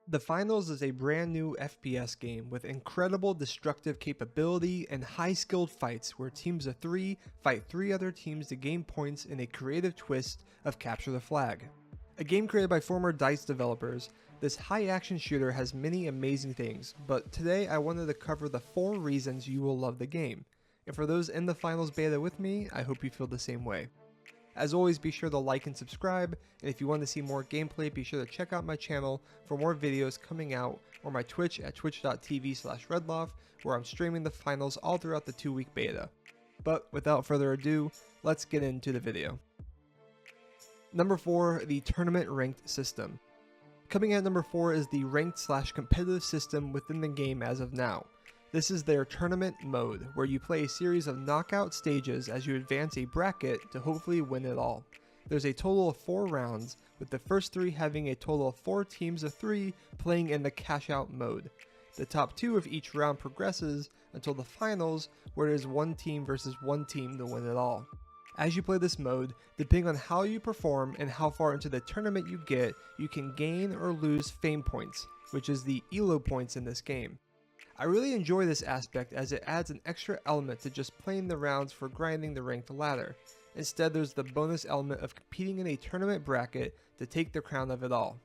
The Finals is a brand new FPS game with incredible destructive capability and high skilled fights where teams of 3 fight 3 other teams to gain points in a creative twist of Capture the Flag. A game created by former DICE developers, this high action shooter has many amazing things, but today I wanted to cover the 4 reasons you will love the game. And for those in the Finals beta with me, I hope you feel the same way. As always, be sure to like and subscribe, and if you want to see more gameplay, be sure to check out my channel for more videos coming out, or my Twitch at twitch.tv/Redlaf, where I'm streaming the finals all throughout the 2-week beta. But without further ado, let's get into the video. Number 4, the Tournament Ranked System. Coming at number 4 is the ranked/competitive system within the game as of now. This is their tournament mode, where you play a series of knockout stages as you advance a bracket to hopefully win it all. There's a total of 4 rounds, with the first 3 having a total of 4 teams of 3 playing in the cash out mode. The top 2 of each round progresses until the finals, where it is 1 team versus 1 team to win it all. As you play this mode, depending on how you perform and how far into the tournament you get, you can gain or lose fame points, which is the ELO points in this game. I really enjoy this aspect as it adds an extra element to just playing the rounds for grinding the ranked ladder. Instead, there's the bonus element of competing in a tournament bracket to take the crown of it all.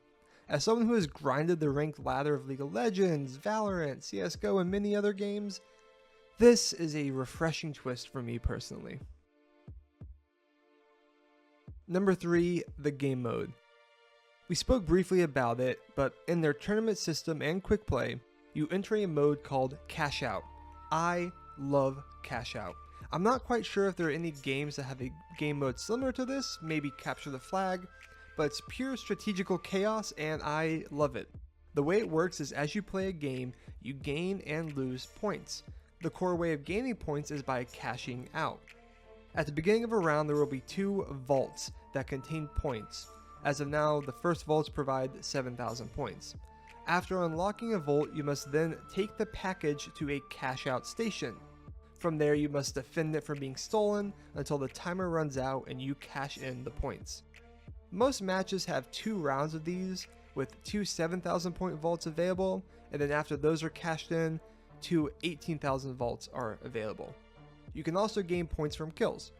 As someone who has grinded the ranked ladder of League of Legends, Valorant, CSGO, and many other games, this is a refreshing twist for me personally. Number 3, the game mode. We spoke briefly about it, but in their tournament system and quick play, you enter a mode called Cash Out. I love Cash Out. I'm not quite sure if there are any games that have a game mode similar to this, maybe Capture the Flag, but it's pure strategical chaos and I love it. The way it works is as you play a game, you gain and lose points. The core way of gaining points is by cashing out. At the beginning of a round, there will be 2 vaults that contain points. As of now, the first vaults provide 7,000 points. After unlocking a vault, you must then take the package to a cash out station. From there, you must defend it from being stolen until the timer runs out and you cash in the points. Most matches have 2 rounds of these, with 2 7,000 point vaults available, and then after those are cashed in, 2 18,000 vaults are available. You can also gain points from kills.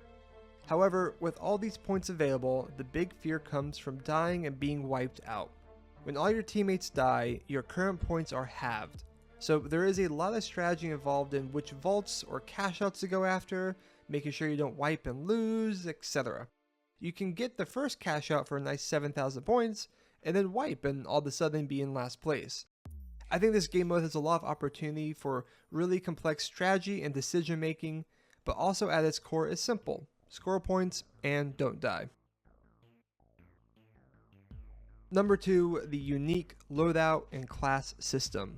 However, with all these points available, the big fear comes from dying and being wiped out. When all your teammates die, your current points are halved. So there is a lot of strategy involved in which vaults or cash outs to go after, making sure you don't wipe and lose, etc. You can get the first cash out for a nice 7,000 points, and then wipe and all of a sudden be in last place. I think this game mode has a lot of opportunity for really complex strategy and decision making, but also at its core is simple: score points and don't die. Number 2, the unique loadout and class system.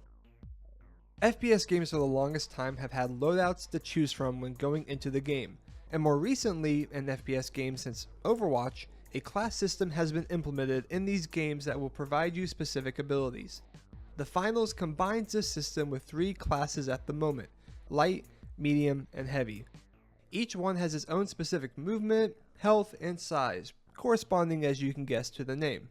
FPS games for the longest time have had loadouts to choose from when going into the game, and more recently in FPS games since Overwatch, a class system has been implemented in these games that will provide you specific abilities. The Finals combines this system with 3 classes at the moment: light, medium, and heavy. Each one has its own specific movement, health, and size, corresponding, as you can guess, to the name.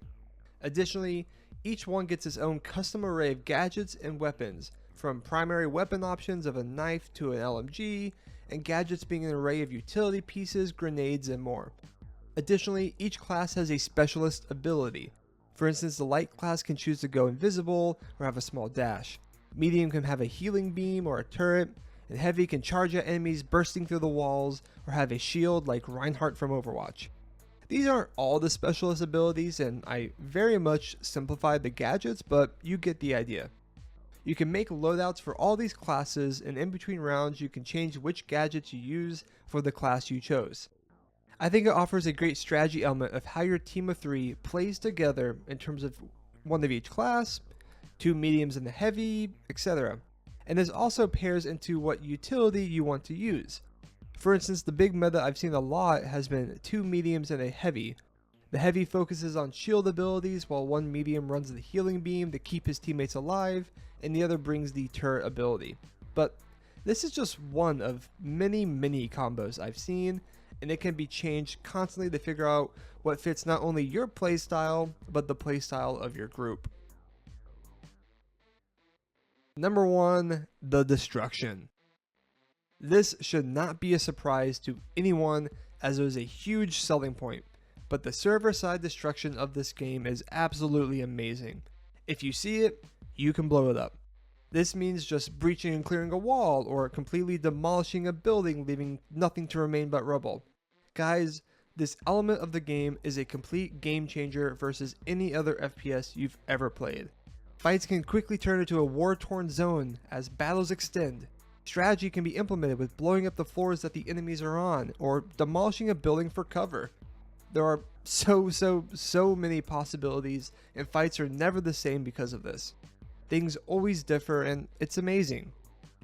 Additionally, each one gets its own custom array of gadgets and weapons, from primary weapon options of a knife to an LMG, and gadgets being an array of utility pieces, grenades, and more. Additionally, each class has a specialist ability. For instance, the light class can choose to go invisible or have a small dash. Medium can have a healing beam or a turret, and heavy can charge at enemies bursting through the walls or have a shield like Reinhardt from Overwatch. These aren't all the specialist abilities, and I very much simplified the gadgets, but you get the idea. You can make loadouts for all these classes, and in between rounds you can change which gadgets you use for the class you chose. I think it offers a great strategy element of how your team of 3 plays together in terms of 1 of each class, 2 mediums and the heavy, etc. And this also pairs into what utility you want to use. For instance, the big meta I've seen a lot has been 2 mediums and a heavy. The heavy focuses on shield abilities, while 1 medium runs the healing beam to keep his teammates alive, and the other brings the turret ability. But this is just one of many combos I've seen, and it can be changed constantly to figure out what fits not only your playstyle, but the playstyle of your group. Number 1, the destruction. This should not be a surprise to anyone as it is a huge selling point, but the server-side destruction of this game is absolutely amazing. If you see it, you can blow it up. This means just breaching and clearing a wall, or completely demolishing a building, leaving nothing to remain but rubble. Guys, this element of the game is a complete game changer versus any other FPS you've ever played. Fights can quickly turn into a war-torn zone as battles extend. Strategy can be implemented with blowing up the floors that the enemies are on, or demolishing a building for cover. There are so many possibilities, and fights are never the same because of this. Things always differ, and it's amazing.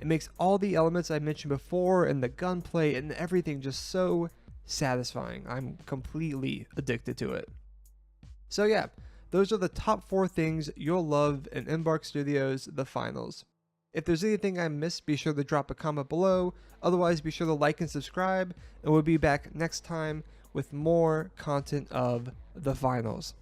It makes all the elements I mentioned before, and the gunplay and everything just so satisfying. I'm completely addicted to it. So yeah, those are the top 4 things you'll love in Embark Studios' The Finals. If there's anything I missed, be sure to drop a comment below. Otherwise, be sure to like and subscribe, and we'll be back next time with more content of The Finals.